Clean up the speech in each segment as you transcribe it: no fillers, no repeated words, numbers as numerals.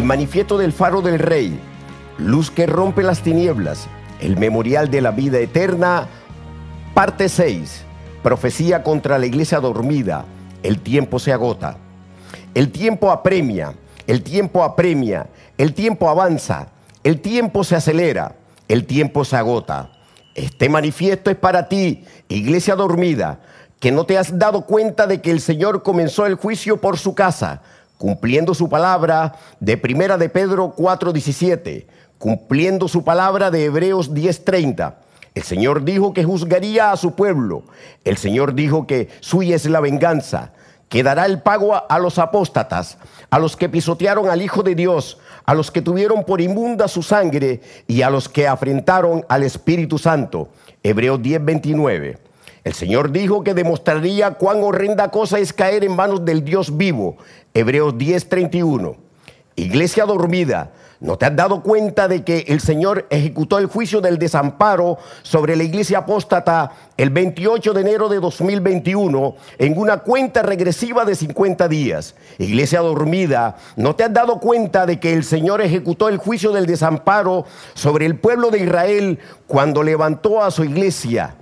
El manifiesto del faro del Rey, luz que rompe las tinieblas, el memorial de la vida eterna, parte 6, profecía contra la iglesia dormida. El tiempo se agota. El tiempo apremia, el tiempo apremia, el tiempo avanza, el tiempo se acelera, el tiempo se agota. Este manifiesto es para ti, iglesia dormida, que no te has dado cuenta de que el Señor comenzó el juicio por su casa, cumpliendo su palabra de Primera de Pedro 4:17, cumpliendo su palabra de Hebreos 10:30. El Señor dijo que juzgaría a su pueblo. El Señor dijo que suya es la venganza, que dará el pago a los apóstatas, a los que pisotearon al Hijo de Dios, a los que tuvieron por inmunda su sangre y a los que afrentaron al Espíritu Santo. Hebreos 10:29. El Señor dijo que demostraría cuán horrenda cosa es caer en manos del Dios vivo. Hebreos 10:31. Iglesia dormida, ¿no te has dado cuenta de que el Señor ejecutó el juicio del desamparo sobre la iglesia apóstata el 28 de enero de 2021 en una cuenta regresiva de 50 días? Iglesia dormida, ¿no te has dado cuenta de que el Señor ejecutó el juicio del desamparo sobre el pueblo de Israel cuando levantó a su iglesia?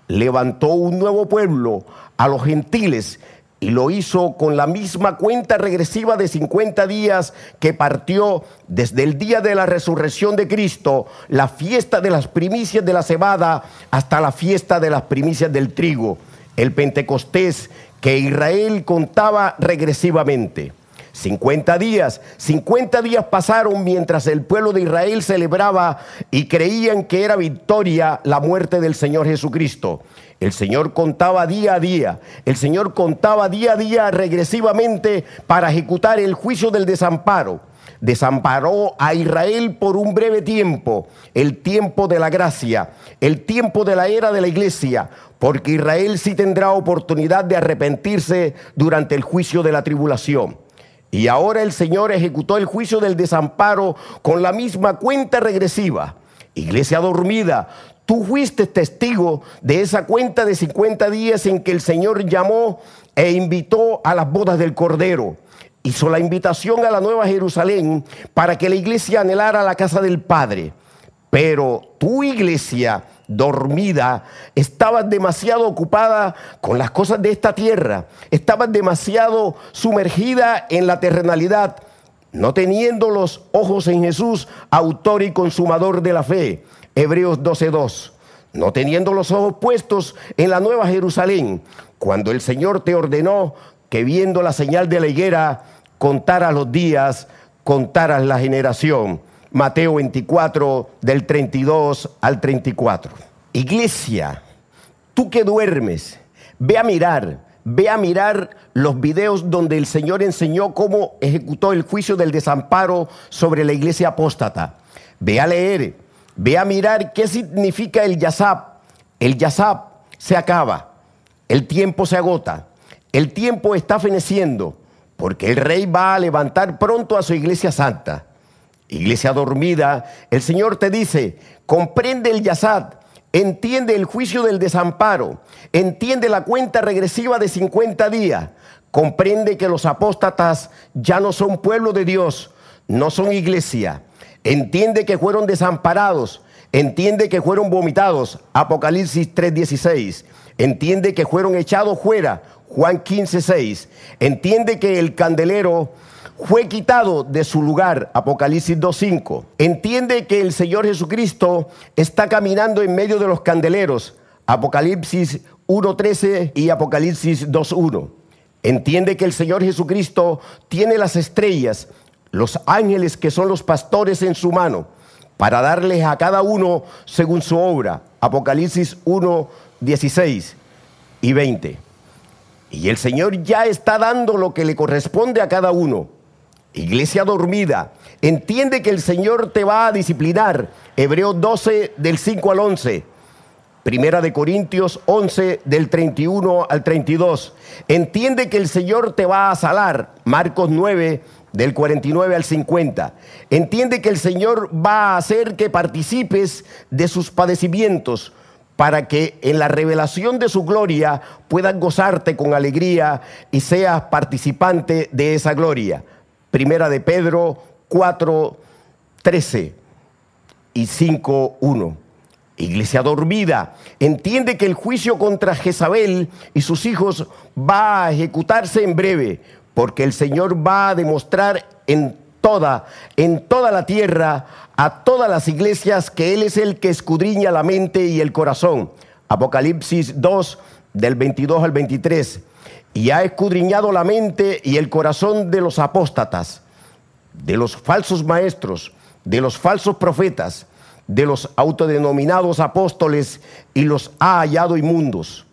Levantó un nuevo pueblo, a los gentiles, y lo hizo con la misma cuenta regresiva de 50 días que partió desde el día de la resurrección de Cristo, la fiesta de las primicias de la cebada, hasta la fiesta de las primicias del trigo, el Pentecostés que Israel contaba regresivamente. 50 días pasaron mientras el pueblo de Israel celebraba y creían que era victoria la muerte del Señor Jesucristo. El Señor contaba día a día, regresivamente para ejecutar el juicio del desamparo. Desamparó a Israel por un breve tiempo, el tiempo de la gracia, el tiempo de la era de la iglesia, porque Israel sí tendrá oportunidad de arrepentirse durante el juicio de la tribulación. Y ahora el Señor ejecutó el juicio del desamparo con la misma cuenta regresiva. Iglesia dormida, tú fuiste testigo de esa cuenta de 50 días en que el Señor llamó e invitó a las bodas del Cordero. Hizo la invitación a la Nueva Jerusalén para que la iglesia anhelara la casa del Padre. Pero tu iglesia dormida, estabas demasiado ocupada con las cosas de esta tierra, estabas demasiado sumergida en la terrenalidad, no teniendo los ojos en Jesús, autor y consumador de la fe. Hebreos 12:2. No teniendo los ojos puestos en la Nueva Jerusalén, cuando el Señor te ordenó que viendo la señal de la higuera, contaras los días, contaras la generación. Mateo 24, del 32 al 34. Iglesia, tú que duermes, ve a mirar los videos donde el Señor enseñó cómo ejecutó el juicio del desamparo sobre la iglesia apóstata. Ve a leer, ve a mirar qué significa el Yazab. El Yazab se acaba, el tiempo se agota, el tiempo está feneciendo, porque el Rey va a levantar pronto a su iglesia santa. Iglesia dormida, el Señor te dice, comprende el Yazab, entiende el juicio del desamparo, entiende la cuenta regresiva de 50 días, comprende que los apóstatas ya no son pueblo de Dios, no son iglesia, entiende que fueron desamparados, entiende que fueron vomitados, Apocalipsis 3:16, entiende que fueron echados fuera, Juan 15:6, entiende que el candelero fue quitado de su lugar, Apocalipsis 2:5. Entiende que el Señor Jesucristo está caminando en medio de los candeleros, Apocalipsis 1:13 y Apocalipsis 2:1. Entiende que el Señor Jesucristo tiene las estrellas, los ángeles que son los pastores en su mano, para darles a cada uno según su obra, Apocalipsis 1:16 y 20. Y el Señor ya está dando lo que le corresponde a cada uno. Iglesia dormida, entiende que el Señor te va a disciplinar. Hebreos 12, del 5 al 11. Primera de Corintios 11, del 31 al 32. Entiende que el Señor te va a salar. Marcos 9, del 49 al 50. Entiende que el Señor va a hacer que participes de sus padecimientos, para que en la revelación de su gloria puedas gozarte con alegría y seas participante de esa gloria. Primera de Pedro 4:13 y 5:1. Iglesia dormida, entiende que el juicio contra Jezabel y sus hijos va a ejecutarse en breve, porque el Señor va a demostrar en toda la tierra a todas las iglesias que Él es el que escudriña la mente y el corazón. Apocalipsis 2, del 22 al 23. Y ha escudriñado la mente y el corazón de los apóstatas, de los falsos maestros, de los falsos profetas, de los autodenominados apóstoles, y los ha hallado inmundos,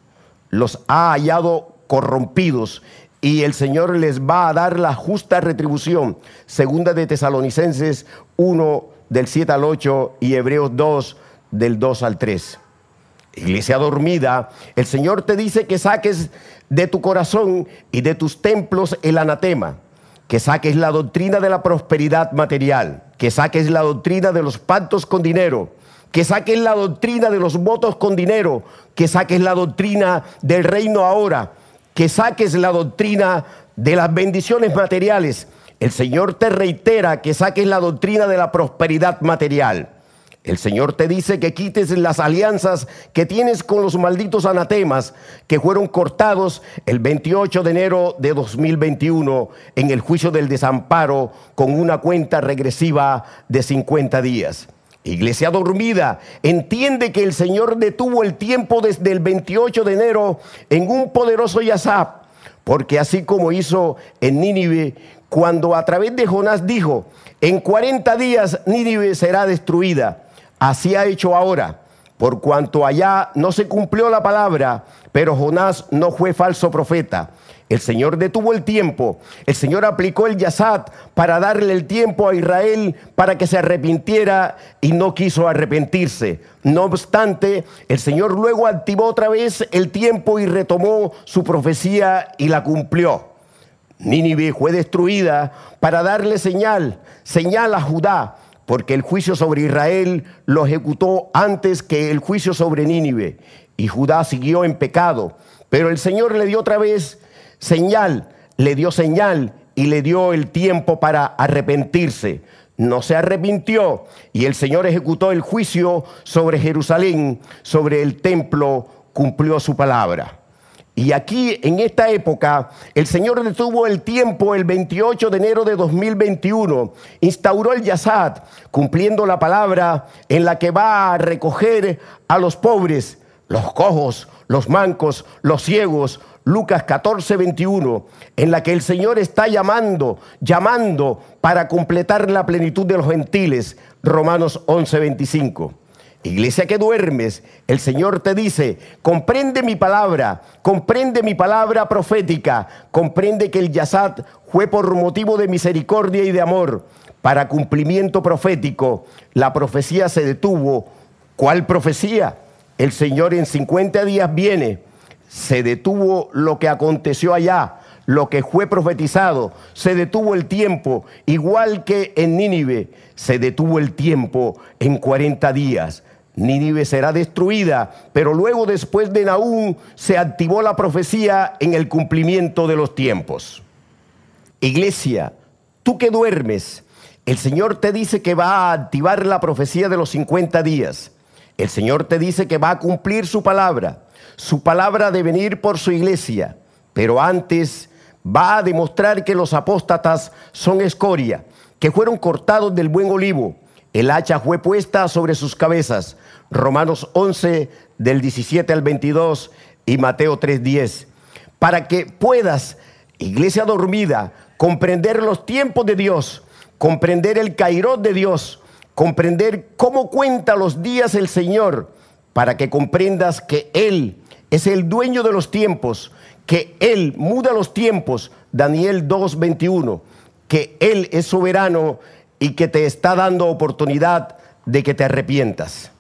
los ha hallado corrompidos, y el Señor les va a dar la justa retribución. Segunda de Tesalonicenses 1, del 7 al 8, y Hebreos 2, del 2 al 3. Iglesia dormida, el Señor te dice que saques de tu corazón y de tus templos el anatema, que saques la doctrina de la prosperidad material, que saques la doctrina de los pactos con dinero, que saques la doctrina de los votos con dinero, que saques la doctrina del reino ahora, que saques la doctrina de las bendiciones materiales. El Señor te reitera que saques la doctrina de la prosperidad material. El Señor te dice que quites las alianzas que tienes con los malditos anatemas que fueron cortados el 28 de enero de 2021 en el juicio del desamparo con una cuenta regresiva de 50 días. Iglesia dormida, entiende que el Señor detuvo el tiempo desde el 28 de enero en un poderoso Yazab, porque así como hizo en Nínive, cuando a través de Jonás dijo, en 40 días Nínive será destruida, así ha hecho ahora, por cuanto allá no se cumplió la palabra, pero Jonás no fue falso profeta. El Señor detuvo el tiempo, el Señor aplicó el Yazab para darle el tiempo a Israel para que se arrepintiera, y no quiso arrepentirse. No obstante, el Señor luego activó otra vez el tiempo y retomó su profecía y la cumplió. Nínive fue destruida para darle señal a Judá, porque el juicio sobre Israel lo ejecutó antes que el juicio sobre Nínive, y Judá siguió en pecado. Pero el Señor le dio otra vez señal y le dio el tiempo para arrepentirse. No se arrepintió, y el Señor ejecutó el juicio sobre Jerusalén, sobre el templo, cumplió su palabra. Y aquí, en esta época, el Señor detuvo el tiempo el 28 de enero de 2021, instauró el Yazab, cumpliendo la palabra en la que va a recoger a los pobres, los cojos, los mancos, los ciegos, Lucas 14:21, en la que el Señor está llamando para completar la plenitud de los gentiles, Romanos 11:25. Iglesia que duermes, el Señor te dice, comprende mi palabra profética, comprende que el Yazab fue por motivo de misericordia y de amor, para cumplimiento profético. La profecía se detuvo. ¿Cuál profecía? El Señor en 50 días viene. Se detuvo lo que aconteció allá, lo que fue profetizado, se detuvo el tiempo, igual que en Nínive, se detuvo el tiempo en 40 días. Nínive será destruida, pero luego, después de Nahum, se activó la profecía en el cumplimiento de los tiempos. Iglesia, tú que duermes, el Señor te dice que va a activar la profecía de los 50 días. El Señor te dice que va a cumplir su palabra de venir por su iglesia, pero antes va a demostrar que los apóstatas son escoria, que fueron cortados del buen olivo. El hacha fue puesta sobre sus cabezas. Romanos 11, del 17 al 22 y Mateo 3:10. Para que puedas, iglesia dormida, comprender los tiempos de Dios, comprender el Kairos de Dios, comprender cómo cuenta los días el Señor, para que comprendas que Él es el dueño de los tiempos, que Él muda los tiempos, Daniel 2:21, que Él es soberano y que te está dando oportunidad de que te arrepientas.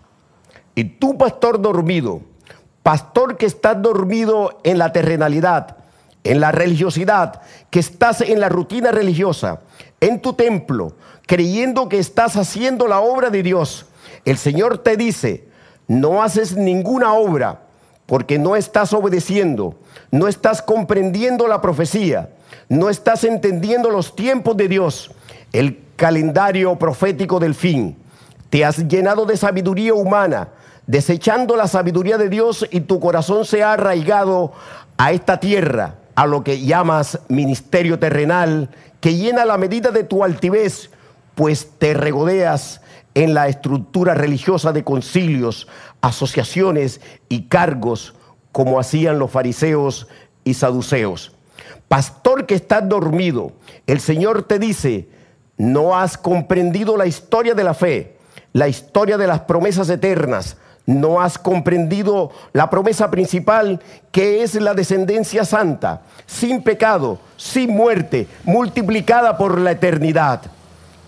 Y tú, pastor dormido, pastor que estás dormido en la terrenalidad, en la religiosidad, que estás en la rutina religiosa, en tu templo, creyendo que estás haciendo la obra de Dios, el Señor te dice, no haces ninguna obra porque no estás obedeciendo, no estás comprendiendo la profecía, no estás entendiendo los tiempos de Dios. El calendario profético del fin. Te has llenado de sabiduría humana, desechando la sabiduría de Dios, y tu corazón se ha arraigado a esta tierra, a lo que llamas ministerio terrenal, que llena la medida de tu altivez, pues te regodeas en la estructura religiosa de concilios, asociaciones y cargos, como hacían los fariseos y saduceos. Pastor que estás dormido, el Señor te dice: no has comprendido la historia de la fe, la historia de las promesas eternas. No has comprendido la promesa principal, que es la descendencia santa, sin pecado, sin muerte, multiplicada por la eternidad.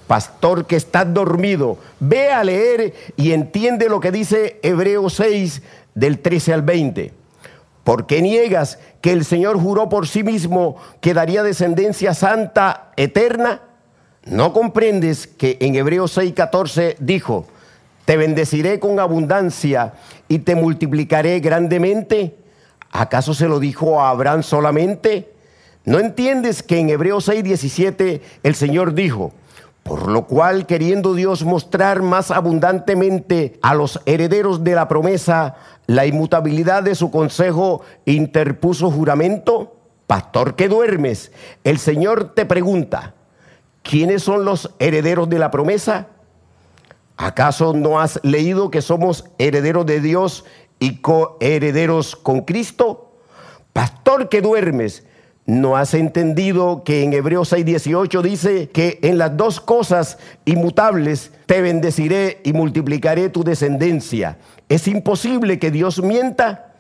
Pastor que estás dormido, ve a leer y entiende lo que dice Hebreos 6, del 13 al 20. ¿Por qué niegas que el Señor juró por sí mismo que daría descendencia santa eterna? ¿No comprendes que en Hebreos 6, 14 dijo: te bendeciré con abundancia y te multiplicaré grandemente? ¿Acaso se lo dijo a Abraham solamente? ¿No entiendes que en Hebreos 6, 17 el Señor dijo: por lo cual, queriendo Dios mostrar más abundantemente a los herederos de la promesa la inmutabilidad de su consejo, interpuso juramento? Pastor que duermes, el Señor te pregunta: ¿quiénes son los herederos de la promesa? ¿Acaso no has leído que somos herederos de Dios y coherederos con Cristo? Pastor que duermes, ¿no has entendido que en Hebreos 6:18 dice que en las dos cosas inmutables te bendeciré y multiplicaré tu descendencia? ¿Es imposible que Dios mienta?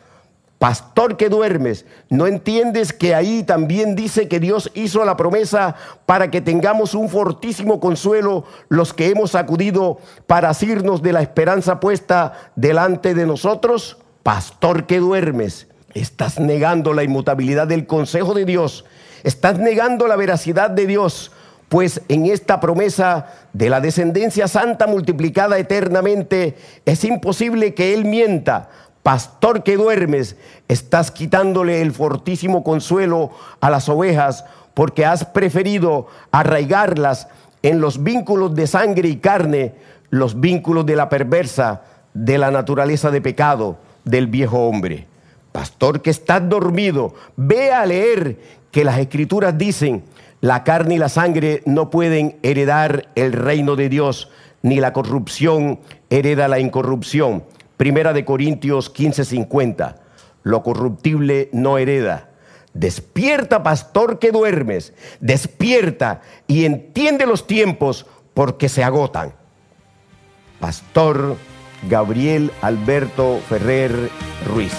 Pastor que duermes, ¿no entiendes que ahí también dice que Dios hizo la promesa para que tengamos un fortísimo consuelo los que hemos acudido para asirnos de la esperanza puesta delante de nosotros? Pastor que duermes, estás negando la inmutabilidad del consejo de Dios, estás negando la veracidad de Dios, pues en esta promesa de la descendencia santa multiplicada eternamente es imposible que Él mienta. Pastor que duermes, estás quitándole el fortísimo consuelo a las ovejas, porque has preferido arraigarlas en los vínculos de sangre y carne, los vínculos de la perversa, de la naturaleza de pecado, del viejo hombre. Pastor que estás dormido, ve a leer que las Escrituras dicen: la carne y la sangre no pueden heredar el reino de Dios, ni la corrupción hereda la incorrupción. Primera de Corintios 15:50. Lo corruptible no hereda. Despierta, pastor que duermes, despierta y entiende los tiempos, porque se agotan. Pastor Gabriel Alberto Ferrer Ruiz.